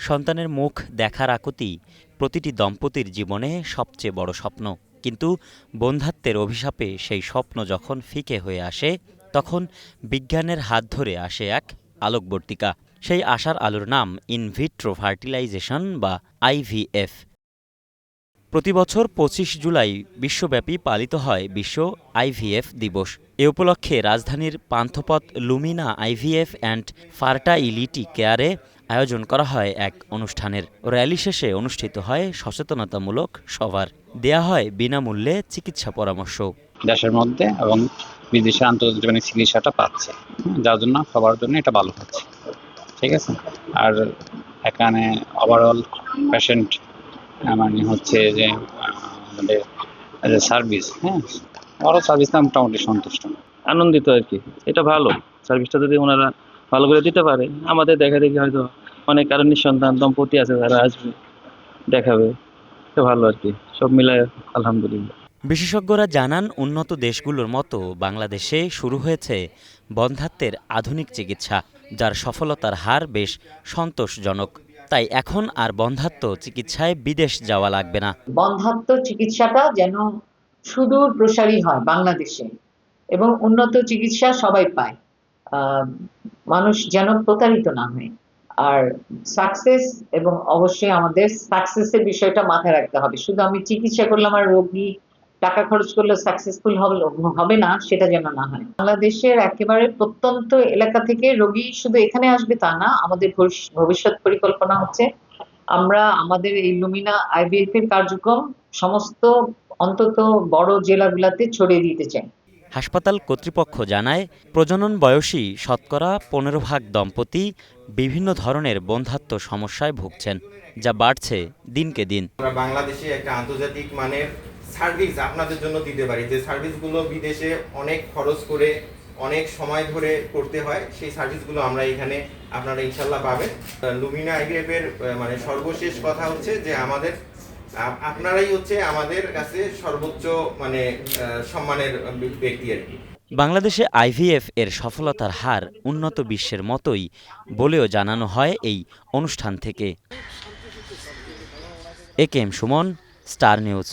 সন্তানের মুখ দেখার আকুতি প্রতিটি দম্পতির জীবনে সবচেয়ে বড় স্বপ্ন। কিন্তু বন্ধ্যাত্বের অভিশাপে সেই স্বপ্ন যখন ফিকে হয়ে আসে, তখন বিজ্ঞানের হাত ধরে আসে এক আলোকবর্তিকা। সেই আশার আলোর নাম ইনভিট্রো ফার্টিলাইজেশন বা আইভিএফ। প্রতিবছর ২৫ জুলাই বিশ্বব্যাপী পালিত হয় বিশ্ব আইভিএফ দিবস। এ উপলক্ষে রাজধানীর পান্থপথ লুমিনা আইভিএফ অ্যান্ড ফার্টাইলিটি কেয়ারে আয়োজন করা হয় এক অনুষ্ঠানের। র্যালি শেষে অনুষ্ঠিত হয় সচেতনতামূলক সভার। দেয়া হয় বিনামূল্যে চিকিৎসা পরামর্শ। দেশের মধ্যে এবং বিদেশে আন্তর্জাতিক চিকিৎসাটা পাচ্ছে, যার জন্য সবার জন্য এটা ভালো হচ্ছে। ঠিক আছে। আর এখানে ওভারঅল পেশেন্ট মানে হচ্ছে যে আমাদের সার্ভিস, ওরা সার্ভিসটা মোটামুটি সন্তুষ্ট, আনন্দিত আর কি। এটা ভালো, সার্ভিসটা যদি ওনারা ভালো করে দিতে পারে, আমাদের দেখা দেখি হয়তো অনেক কারণ নিঃসন্তান দম্পতি আছে যারা আসবে দেখাবে, এটা ভালো আর কি। সব মিলায় আলহামদুলিল্লাহ। বিশেষজ্ঞরা জানান, উন্নত দেশগুলোর মতো বাংলাদেশে শুরু হয়েছে বন্ধ্যাত্বের আধুনিক চিকিৎসা, যার সফলতার হার বেশ সন্তোষজনক। তাই এখন আর বন্ধ্যাত্ব চিকিৎসায় বিদেশ যাওয়া লাগবে না। বন্ধ্যাত্ব চিকিৎসাটা যেন সুদূর প্রসারী হয় বাংলাদেশে এবং উন্নত চিকিৎসা সবাই পায়, মানুষ যেন প্রতারিত না হয়। আর সাকসেস, এবং অবশ্যই আমাদের সাকসেসের বিষয়টা মাথায় রাখতে হবে। শুধু আমি চিকিৎসা করলাম আর রোগী টাকা খরচ করলে সাকসেসফুল হবে না, সেটা যেন না হয়। বাংলাদেশের একেবারে প্রত্যন্ত এলাকা থেকে রোগী শুধু এখানে আসবে তা না, আমাদের ভবিষ্যৎ পরিকল্পনা হচ্ছে আমরা আমাদের এই লুমিনা আইভিএফ এর কার্যক্রম সমস্ত অন্তত বড় জেলাগুলোতে ছড়িয়ে দিতে চাই। হাসপাতাল কর্তৃপক্ষ জানায়, প্রজনন বয়সী শতকরা ১৫% দম্পতি বিভিন্ন ধরনের বন্ধ্যাত্ব সমস্যায় ভুগছেন, যা বাড়ছে দিনকে দিন। আমরা বাংলাদেশে একটা আন্তর্জাতিক মানের সার্ভিস আপনাদের জন্য দিতে পারি, যে সার্ভিসগুলো বিদেশে অনেক খরচ করে অনেক সময় ধরে করতে হয়, সেই সার্ভিসগুলো আমরা এখানে আপনারা ইনশাল্লাহ পাবেন। লুমিনা আইভিএফ এর মানে সর্বশেষ কথা হচ্ছে যে আপনারাই হচ্ছে আমাদের কাছে সর্বোচ্চ মানে সম্মানের ব্যক্তি আর কি। বাংলাদেশে আইভিএফ এর সফলতার হার উন্নত বিশ্বের মতোই বলেও জানানো হয় এই অনুষ্ঠান থেকে। A K M Sumon, star news.